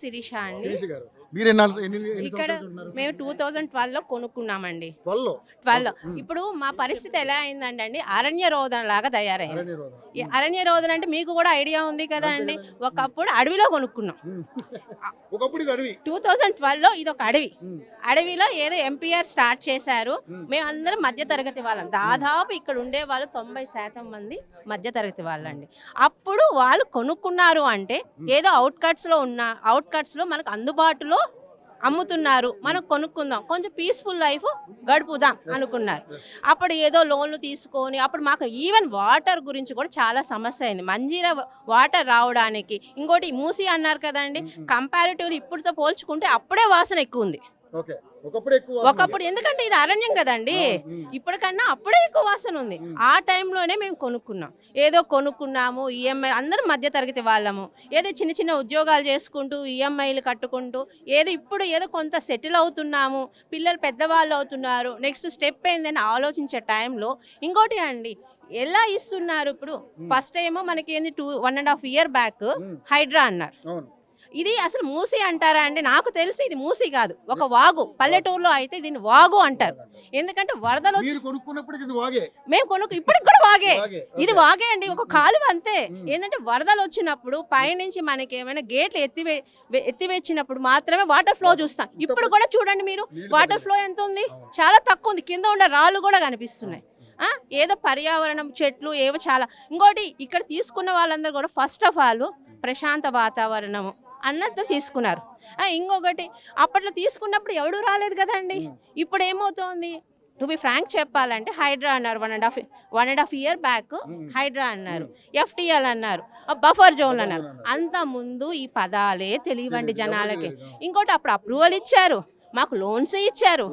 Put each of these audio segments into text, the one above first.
శిరీష అండి. శిరీష్ గారు మీరు ఎన్ని ఇక్కడ సంవత్సరాలు ఉంటున్నారు? మేము 2012లో కొనుక్కున్నామండి. 12 ఇప్పుడు మా పరిస్థితి ఎలా అయిందంటే అండి, అరణ్య రోదన లాగా తయారైంది. అరణ్య రోదన. ఈ అరణ్య రోదన అంటే మీకు కూడా ఐడియా ఉంది కదా అండి. ఒకప్పుడు అడవిలో కొనుక్కున్నాం. ఒకప్పుడు ఇది అడవి. 2012లో ఇది ఒక అడవి. అడవిలో ఏదో ఎంపీఆర్ స్టార్ట్ చేశారు. మేము అందరం మధ్య తరగతి వాళ్ళం. దాదాపు ఇక్కడ ఉండే వాళ్ళు 90% మంది మధ్య తరగతి వాళ్ళండి. అప్పుడు వాళ్ళు కొనుక్కున్నారు అంటే ఏదో అవుట్కట్స్ లో మనకు అందుబాటులో అమ్ముతున్నారు, మనం కొనుక్కుందాం, కొంచెం పీస్ఫుల్ లైఫ్ గడుపుదాం అనుకున్నారు. అప్పుడు ఏదో లోన్లు తీసుకొని, అప్పుడు మాకు ఈవెన్ వాటర్ గురించి కూడా చాలా సమస్య అయింది. మంజీరా వాటర్ రావడానికి, ఇంకోటి మూసి అన్నారు కదండి, కంపారిటివ్లీ ఇప్పుడుతో పోల్చుకుంటే అప్పుడే వాసన ఎక్కువ ఉంది. ఒకప్పుడు ఎందుకంటే ఇది అరణ్యం కదండి, ఇప్పటికన్నా అప్పుడే ఎక్కువ వాసన ఉంది. ఆ టైంలోనే మేము కొనుక్కున్నాము. ఈఎంఐ అందరం మధ్య తరగతి వాళ్ళము, ఏదో చిన్న చిన్న ఉద్యోగాలు చేసుకుంటూ ఈఎంఐలు కట్టుకుంటూ ఇప్పుడు కొంత సెటిల్ అవుతున్నాము, పిల్లలు పెద్దవాళ్ళు అవుతున్నారు, నెక్స్ట్ స్టెప్ ఏందని ఆలోచించే టైంలో ఇంకోటి అండి ఎలా ఇస్తున్నారు. ఇప్పుడు ఫస్ట్ ఏమో మనకి ఏంది 1.5 year బ్యాక్ హైడ్రా అన్నారు. ఇది అసలు మూసి అంటారా అంటే నాకు తెలిసి ఇది మూసి కాదు, ఒక వాగు. పల్లెటూరులో అయితే దీన్ని వాగు అంటారు. ఎందుకంటే వరదలు మేము ఇప్పటికి కూడా వాగే, ఇది వాగే అండి, ఒక కాలువ అంతే. ఏంటంటే వరదలు వచ్చినప్పుడు పైనుంచి మనకి ఏమైనా గేట్లు ఎత్తివేచ్చినప్పుడు మాత్రమే వాటర్ ఫ్లో చూస్తాం. ఇప్పుడు కూడా చూడండి మీరు, వాటర్ ఫ్లో ఎంత ఉంది, చాలా తక్కువ ఉంది. కింద ఉండే రాళ్ళు కూడా కనిపిస్తున్నాయి. ఏదో పర్యావరణం, చెట్లు ఏవో చాలా. ఇంకోటి ఇక్కడ తీసుకున్న వాళ్ళందరూ కూడా ఫస్ట్ ఆఫ్ ఆల్ ప్రశాంత వాతావరణము అన్నట్టు తీసుకున్నారు. ఇంకొకటి అప్పట్లో తీసుకున్నప్పుడు ఎవడు రాలేదు కదండి. ఇప్పుడు ఏమవుతోంది, టు బి ఫ్రాంక్ చెప్పాలంటే హైడ్రా అన్నారు, 1.5 year బ్యాక్ హైడ్రా అన్నారు, FTL అన్నారు, బఫర్ జోన్ అన్నారు. అంత ముందు ఈ పదాలే తెలియవండి జనాలకి. ఇంకోటి అప్పుడు అప్రూవల్ ఇచ్చారు, మాకు లోన్స్ ఇచ్చారు,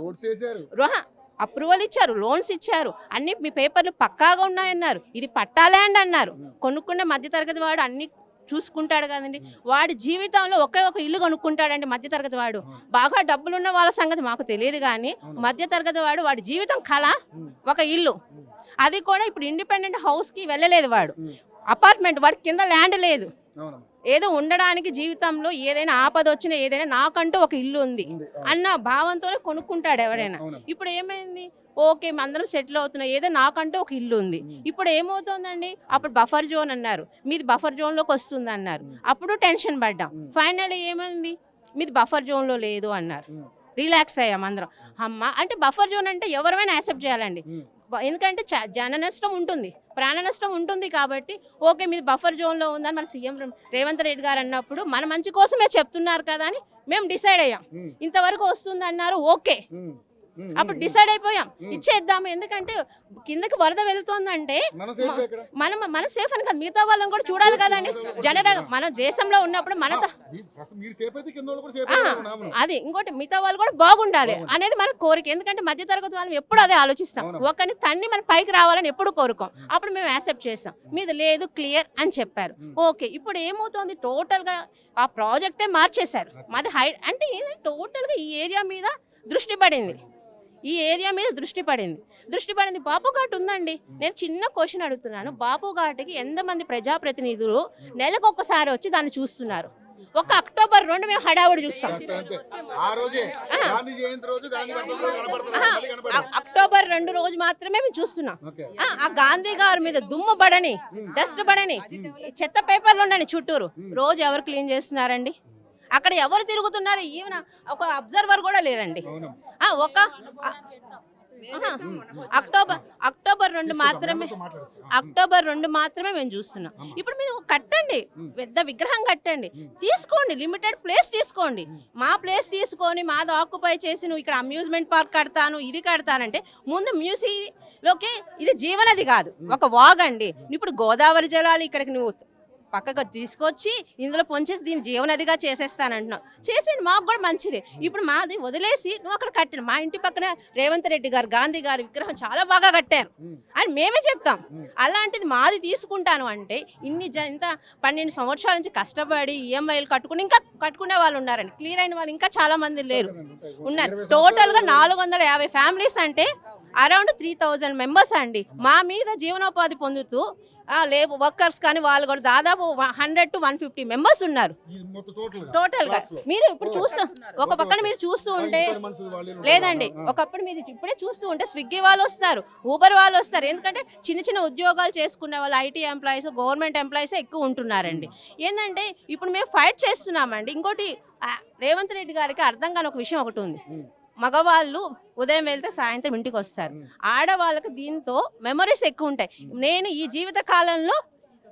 అప్రూవల్ ఇచ్చారు, లోన్స్ ఇచ్చారు, అన్ని మీ పేపర్లు పక్కాగా ఉన్నాయన్నారు. ఇది పట్టా ల్యాండ్ అన్నారు. కొనుక్కునే మధ్యతరగతి వాడు అన్ని చూసుకుంటాడు కదండి. వాడి జీవితంలో ఒకే ఒక ఇల్లు కొనుక్కుంటాడండి మధ్యతరగతి వాడు. బాగా డబ్బులున్న వాళ్ళ సంగతి మాకు తెలియదు కానీ మధ్యతరగతి వాడి జీవితం కళ ఒక ఇల్లు. అది కూడా ఇప్పుడు ఇండిపెండెంట్ హౌస్కి వెళ్ళలేదు వాడు, అపార్ట్మెంట్, వాడి కింద ల్యాండ్ లేదు. ఏదో ఉండడానికి జీవితంలో ఏదైనా ఆపద వచ్చినా ఏదైనా నాకంటూ ఒక ఇల్లు ఉంది అన్న భావంతోనే కొనుక్కుంటాడు ఎవరైనా. ఇప్పుడు ఏమైంది, ఓకే అందరం సెటిల్ అవుతున్నాం, ఏదో నాకంటూ ఒక ఇల్లు ఉంది. ఇప్పుడు ఏమవుతుందండి, అప్పుడు బఫర్ జోన్ అన్నారు, మీది బఫర్ జోన్లోకి వస్తుంది అన్నారు. అప్పుడు టెన్షన్ పడ్డాం. ఫైనల్ ఏమైంది, మీది బఫర్ జోన్లో లేదు అన్నారు. రిలాక్స్ అయ్యాం అందరం. అమ్మ అంటే బఫర్ జోన్ అంటే ఎవరైనా యాక్సెప్ట్ చేయాలండి, ఎందుకంటే జన నష్టం ఉంటుంది, ప్రాణ నష్టం ఉంటుంది. కాబట్టి ఓకే మీది బఫర్ జోన్లో ఉందని మన సీఎం రేవంత్ రెడ్డి గారు అన్నప్పుడు మన మంచి కోసమే చెప్తున్నారు కదా అని మేము డిసైడ్ అయ్యాం. ఇంతవరకు వస్తుంది అన్నారు, ఓకే అప్పుడు డిసైడ్ అయిపోయాం, ఇచ్చేద్దాము. ఎందుకంటే కిందకి వరద వెళ్తుందంటే మన సేఫ్ అని కదా, మిగతా వాళ్ళని కూడా చూడాలి కదండి. జనరల్ మన దేశంలో ఉన్నప్పుడు అది ఇంకోటి మిగతా వాళ్ళు కూడా బాగుండాలి అనేది మన కోరిక. ఎందుకంటే మధ్యతరగతి వాళ్ళని ఎప్పుడు అదే ఆలోచిస్తాం, ఒకరిని తన్ని మన పైకి రావాలని ఎప్పుడు కోరుకోం. అప్పుడు మేము యాక్సెప్ట్ చేస్తాం, మీది లేదు క్లియర్ అని చెప్పారు. ఓకే ఇప్పుడు ఏమవుతుంది, టోటల్ గా ఆ ప్రాజెక్టే మార్చేశారు. మాది అంటే టోటల్ గా ఈ ఏరియా మీద దృష్టి పడింది, దృష్టి పడింది. బాపు ఘాట్ ఉందండి. నేను చిన్న క్వశ్చన్ అడుగుతున్నాను, బాపు ఘాట్కి ఎంతమంది ప్రజాప్రతినిధులు నెలకొకసారి వచ్చి దాన్ని చూస్తున్నారు? ఒక అక్టోబర్ 2 మేము హడావుడి చూస్తాం. అక్టోబర్ 2 రోజు మాత్రమే మేము చూస్తున్నాం. ఆ గాంధీ గారి మీద దుమ్ము పడని, డస్ట్ పడని, చెత్త పేపర్లు ఉండని చుట్టూరు రోజు ఎవరు క్లీన్ చేస్తున్నారండి? అక్కడ ఎవరు తిరుగుతున్నారు? ఈవెన్ ఒక అబ్జర్వర్ కూడా లేరండి. అక్టోబర్ 2 మాత్రమే మేము చూస్తున్నాం. ఇప్పుడు మీరు కట్టండి, పెద్ద విగ్రహం కట్టండి, తీసుకోండి, లిమిటెడ్ ప్లేస్ తీసుకోండి. మా ప్లేస్ తీసుకొని మాది ఆక్యుపై చేసి నువ్వు ఇక్కడ అమ్యూజ్మెంట్ పార్క్ కడతాను, ఇది కడతానంటే ముందు మ్యూజియంలోకి ఇది జీవనది కాదు, ఒక వాగండి. ఇప్పుడు గోదావరి జలాలు ఇక్కడికి నువ్వు పక్కకు తీసుకొచ్చి ఇందులో పొంచేసి దీన్ని జీవనదిగా చేసేస్తానంటున్నావు, చేసేయండి, మాకు కూడా మంచిది. ఇప్పుడు మాది వదిలేసి నువ్వు అక్కడ కట్టాను. మా ఇంటి పక్కన రేవంత్ రెడ్డి గారు గాంధీ గారి విగ్రహం చాలా బాగా కట్టారు అని మేమే చెప్తాం. అలాంటిది మాది తీసుకుంటాను అంటే ఇంత 12 సంవత్సరాల నుంచి కష్టపడి ఈఎంఐలు కట్టుకుని ఇంకా కట్టుకునే వాళ్ళు ఉన్నారండి. క్లియర్ అయిన వాళ్ళు ఇంకా చాలా మంది లేరు, ఉన్నారు. టోటల్గా 450 ఫ్యామిలీస్ అంటే అరౌండ్ 3000 మెంబర్స్ అండి మా మీద జీవనోపాధి పొందుతూ లేబర్ వర్కర్స్ కానీ వాళ్ళు కూడా దాదాపు 100 to 150 మెంబర్స్ ఉన్నారు ఈ మొత్తం టోటల్గా టోటల్ గా. మీరు ఇప్పుడు చూస్తూ ఒక పక్కన మీరు చూస్తూ ఉంటే లేదండి, ఒకప్పుడు మీరు ఇప్పుడే చూస్తూ ఉంటే స్విగ్గీ వాళ్ళు వస్తారు, ఊబర్ వాళ్ళు వస్తారు. ఎందుకంటే చిన్న చిన్న ఉద్యోగాలు చేసుకునే వాళ్ళు ఐటీ ఎంప్లాయీస్, గవర్నమెంట్ ఎంప్లాయీస్ ఎక్కువ ఉంటున్నారండి. ఏంటంటే ఇప్పుడు మేము ఫైట్ చేస్తున్నామండి. ఇంకోటి రేవంత్ రెడ్డి గారికి అర్థం కాని ఒక విషయం ఒకటి ఉంది. మగవాళ్ళు ఉదయం వెళ్తే సాయంత్రం ఇంటికి వస్తారు, ఆడవాళ్ళకి దీంతో మెమరీస్ ఎక్కువ ఉంటాయి. నేను ఈ జీవిత కాలంలో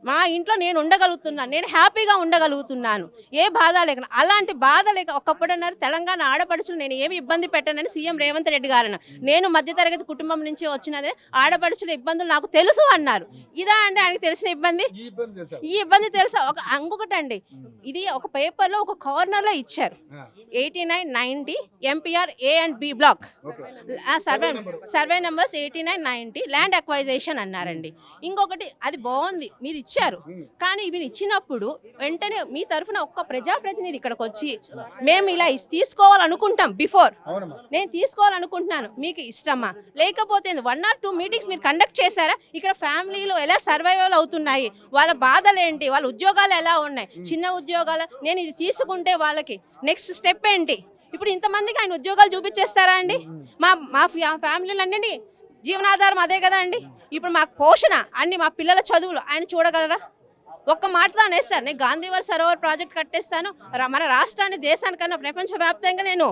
మా ఇంట్లో నేను ఉండగలుగుతున్నాను, నేను హ్యాపీగా ఉండగలుగుతున్నాను, ఏ బాధ లేకుండా. అలాంటి బాధ లేక ఒకప్పుడు అన్నారు తెలంగాణ ఆడపడుచులు నేను ఏమి ఇబ్బంది పెట్టానని సీఎం రేవంత్ రెడ్డి గారు. నేను మధ్యతరగతి కుటుంబం నుంచి వచ్చినదే, ఆడపడుచుల ఇబ్బందులు నాకు తెలుసు అన్నారు. ఇదా అండి ఆయనకు తెలిసిన ఇబ్బంది? ఈ ఇబ్బంది తెలుసా? ఇంకొకటండి, ఇది ఒక పేపర్లో ఒక కార్నర్లో ఇచ్చారు. 89, 90 MPR A and B block survey numbers 89, 90 land acquisition అన్నారండి. ఇంకొకటి అది బాగుంది, మీరు ఇచ్చారు. కానీ ఇవి ఇచ్చినప్పుడు వెంటనే మీ తరఫున ఒక్క ప్రజాప్రతినిధి ఇక్కడికి వచ్చి మేము ఇలా తీసుకోవాలనుకుంటాం, బిఫోర్ నేను తీసుకోవాలనుకుంటున్నాను, మీకు ఇష్టమా? లేకపోతే 1 or 2 మీటింగ్స్ మీరు కండక్ట్ చేశారా? ఇక్కడ ఫ్యామిలీలు ఎలా సర్వైవల్ అవుతున్నాయి, వాళ్ళ బాధలు ఏంటి, వాళ్ళ ఉద్యోగాలు ఎలా ఉన్నాయి, చిన్న ఉద్యోగాలు, నేను ఇది తీసుకుంటే వాళ్ళకి నెక్స్ట్ స్టెప్ ఏంటి? ఇప్పుడు ఇంతమందికి ఆయన ఉద్యోగాలు చూపించేస్తారా అండి? మా ఫ్యామిలీలన్నీ జీవనాధారం అదే కదా అండి. ఇప్పుడు మాకు పోషణ అన్ని, మా పిల్లల చదువులు ఆయన చూడగలరా? ఒక్క మాటలో అనేస్తారు నేను గాంధీవర్ సరోవర్ ప్రాజెక్ట్ కట్టేస్తాను, మన రాష్ట్రాన్ని దేశానికన్నా ప్రపంచవ్యాప్తంగా నేను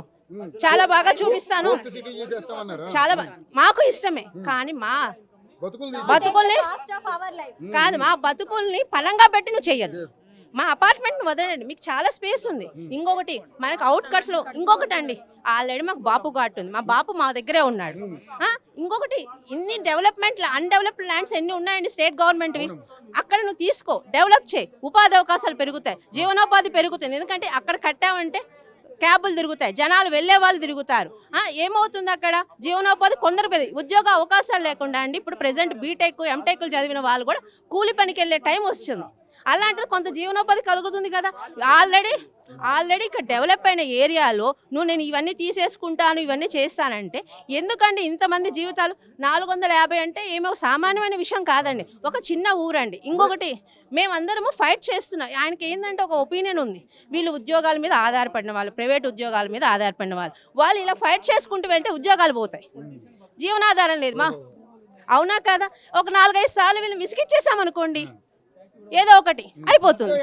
చాలా బాగా చూపిస్తాను, చాలా మాకు ఇష్టమే. కానీ మా బతుకుల్ని కాదు, మా బతుకుల్ని పనంగా పెట్టి నువ్వు చెయ్యదు. మా అపార్ట్మెంట్ వదలండి, మీకు చాలా స్పేస్ ఉంది. ఇంకొకటి మనకు అవుట్ కట్స్ లో ఇంకొకటి అండి, ఆల్రెడీ మాకు బాపు ఘాట్ ఉంది, మా బాపు మా దగ్గరే ఉన్నాడు. ఇంకొకటి ఇన్ని డెవలప్మెంట్ అన్డెవలప్డ్ ల్యాండ్స్ ఎన్ని ఉన్నాయండి స్టేట్ గవర్నమెంట్వి, అక్కడ నువ్వు తీసుకో, డెవలప్ చేయి, ఉపాధి అవకాశాలు పెరుగుతాయి, జీవనోపాధి పెరుగుతుంది. ఎందుకంటే అక్కడ కట్టామంటే క్యాబులు తిరుగుతాయి, జనాలు వెళ్ళే వాళ్ళు తిరుగుతారు. ఏమవుతుంది అక్కడ? జీవనోపాధి కొందరు ఉద్యోగ అవకాశాలు లేకుండా అండి. ఇప్పుడు ప్రెసెంట్ బీటెక్ ఎంటెక్లు చదివిన వాళ్ళు కూడా కూలి పనికి వెళ్ళే టైం వస్తుంది. అలాంటిది కొంత జీవనోపాధి కలుగుతుంది కదా. ఆల్రెడీ ఇక్కడ డెవలప్ అయిన ఏరియాలో నేను ఇవన్నీ తీసేసుకుంటాను, ఇవన్నీ చేస్తానంటే ఎందుకండి ఇంతమంది జీవితాలు? 450 అంటే ఏమో సామాన్యమైన విషయం కాదండి, ఒక చిన్న ఊరండి. ఇంకొకటి మేమందరము ఫైట్ చేస్తున్నాం. ఆయనకి ఏంటంటే ఒక ఒపీనియన్ ఉంది, వీళ్ళు ఉద్యోగాల మీద ఆధారపడిన వాళ్ళు, ప్రైవేట్ ఉద్యోగాల మీద ఆధారపడిన వాళ్ళు ఇలా ఫైట్ చేసుకుంటూ వెళ్తే ఉద్యోగాలు పోతాయి, జీవనాధారం లేదు మా. అవునా కదా? ఒక 4-5 సార్లు వీళ్ళని విసిగిచ్చేసామనుకోండి, ఏదో ఒకటి అయిపోతుంది.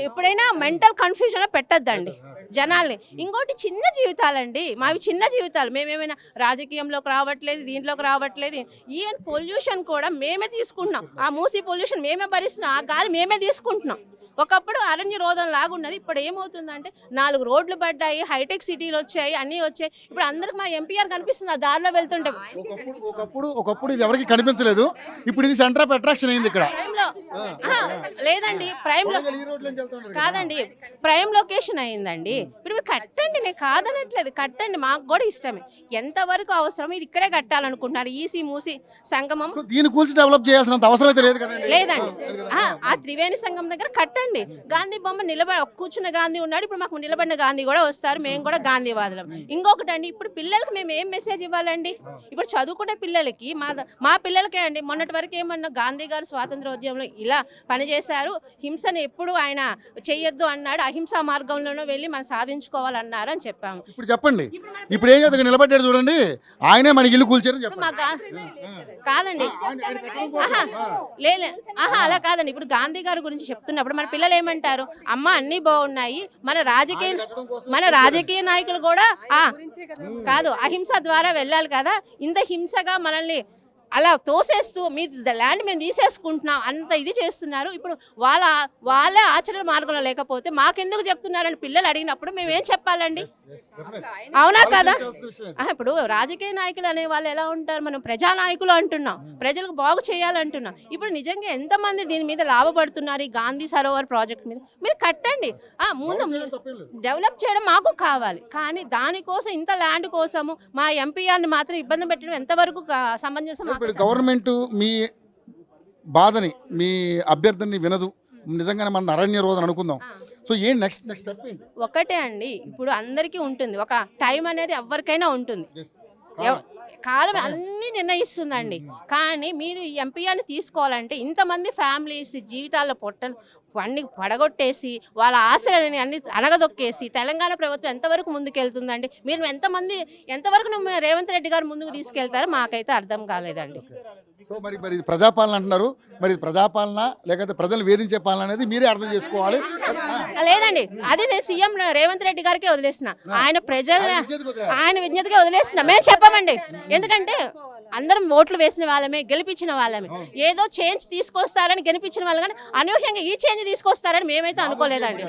ఎప్పుడైనా మెంటల్ కన్ఫ్యూజన్ పెట్టద్దండి జనాల్ని. ఇంకోటి చిన్న జీవితాలండి మావి, చిన్న జీవితాలు. మేమేమైనా రాజకీయంలోకి రావట్లేదు, దీంట్లోకి రావట్లేదు. ఈవెన్ పొల్యూషన్ కూడా మేమే తీసుకుంటున్నాం, ఆ మూసి పొల్యూషన్ మేమే భరిస్తున్నాం, ఆ గాలి మేమే తీసుకుంటున్నాం. ఒకప్పుడు అరణ్య రోదన లాగున్నది, ఇప్పుడు ఏమవుతుందంటే 4 రోడ్లు పడ్డాయి, హైటెక్ సిటీలు వచ్చాయి, అన్నీ వచ్చాయి. ఇప్పుడు అందరికి మా ఎంపీఆర్ కనిపిస్తుంది ఆ దారిలో వెళ్తుంటే. ఒకప్పుడు ఇది ఎవరికి కనిపించలేదు, ఇప్పుడు ఇది సెంటర్ ఆఫ్ అట్రాక్షన్ అయింది ఇక్కడ. లేదండి, ప్రైమ్ లో కాదండి, ప్రైమ్ లొకేషన్ అయిందండి. ఇప్పుడు మీరు కట్టండి, నేను కాదనట్లేదు, కట్టండి, మాకు కూడా ఇష్టమే. ఎంతవరకు అవసరం మీరు ఇక్కడే కట్టాలనుకుంటున్నారు? ఈసీ మూసి సంగమం దీని కూల్చి డెవలప్ చేయాల్సినంత అవసరం అయితే లేదు కదండి. లేదండి, ఆ త్రివేణి సంగమం దగ్గర కట్టండి. గాంధీ బొమ్మ కూర్చున్న గాంధీ ఉన్నాడు, ఇప్పుడు మాకు నిలబడిన గాంధీ కూడా వస్తారు, మేము కూడా గాంధీవాదులం. ఇంకొకటి అండి, ఇప్పుడు పిల్లలకి మేము ఏం మెసేజ్ ఇవ్వాలండి? ఇప్పుడు చదువుకునే పిల్లలకి మా పిల్లలకే అండి, మొన్నటి వరకు ఏమన్నా గాంధీ గారు స్వాతంత్రోద్యమంలో ఇలా పనిచేశారు, హింసను ఎప్పుడు ఆయన చెయ్యొద్దు అన్నాడు, అహింసా మార్గంలోనూ వెళ్ళి మనం సాధించుకోవాలన్నారు అని చెప్పాము. ఇప్పుడు చెప్పండి, ఇప్పుడు ఏం కదా నిలబడ్డాడు చూడండి, ఆయనే మన ఇల్లు కూల్చారని కాదండి, అలా కాదండి. ఇప్పుడు గాంధీ గారి గురించి చెప్తున్నప్పుడు మన పిల్లలు ఏమంటారు? అమ్మ అన్ని బాగున్నాయి, మన రాజకీయ నాయకులు కూడా కాదు అహింస ద్వారా వెళ్ళాలి కదా, ఇంత హింసగా మనల్ని అలా తోసేస్తూ మీ ల్యాండ్ మేము తీసేసుకుంటున్నాం అంత ఇది చేస్తున్నారు. ఇప్పుడు వాళ్ళే ఆచరణ మార్గంలో లేకపోతే మాకెందుకు చెప్తున్నారని పిల్లలు అడిగినప్పుడు మేము ఏం చెప్పాలండి? అవునా కదా? ఇప్పుడు రాజకీయ నాయకులు అనే వాళ్ళు ఎలా ఉంటారు? మనం ప్రజానాయకులు అంటున్నాం, ప్రజలకు బాగు చేయాలంటున్నాం. ఇప్పుడు నిజంగా ఎంతమంది దీని మీద లాభపడుతున్నారు? ఈ గాంధీ సరోవర్ ప్రాజెక్ట్ మీద మీరు కట్టండి, ముందు డెవలప్ చేయడం మాకు కావాలి. కానీ దానికోసం ఇంత ల్యాండ్ కోసము మా ఎంపీఆర్ని మాత్రం ఇబ్బంది పెట్టడం ఎంతవరకు సమంజసం? గవర్నమెంట్ మీ బాధని, మీ అభ్యర్థిని వినదు, నిజంగానే మన అరణ్య రోదన అనుకుందాం. సో ఏం నెక్స్ట్ స్టెప్ ఏంటి? ఒకటే అండి, ఇప్పుడు అందరికీ ఉంటుంది ఒక టైం అనేది, ఎవరికైనా ఉంటుంది. కాలం అన్నీ నిర్ణయిస్తుందండి. కానీ మీరు ఈ ఎంపీఆర్ని తీసుకోవాలంటే ఇంతమంది ఫ్యామిలీస్ జీవితాల్లో అన్ని పడగొట్టేసి వాళ్ళ ఆశలని అన్ని అనగదొక్కేసి తెలంగాణ ప్రభుత్వం ఎంతవరకు ముందుకెళ్తుందండి? మీరు ఎంతవరకు రేవంత్ రెడ్డి గారు ముందుకు తీసుకెళ్తారో మాకైతే అర్థం కాలేదండి. సో మరి ఇది ప్రజాపాలన అంటున్నారు, మరి ఇది ప్రజాపాలన లేకపోతే ప్రజలు వేధించే పాలన అనేది మీరే అర్థం చేసుకోవాలి. లేదండి, అది నేను సీఎం రేవంత్ రెడ్డి గారికి వదిలేసిన, ఆయన విజ్ఞతకే వదిలేసిన. మేము చెప్పమండి, ఎందుకంటే అందరం ఓట్లు వేసిన వాళ్ళమే, గెలిపించిన వాళ్ళమే. ఏదో చేంజ్ తీసుకొస్తారని గెలిపించిన వాళ్ళు, కానీ అనూహ్యంగా ఈ చేంజ్ తీసుకొస్తారని మేమైతే అనుకోలేదండి.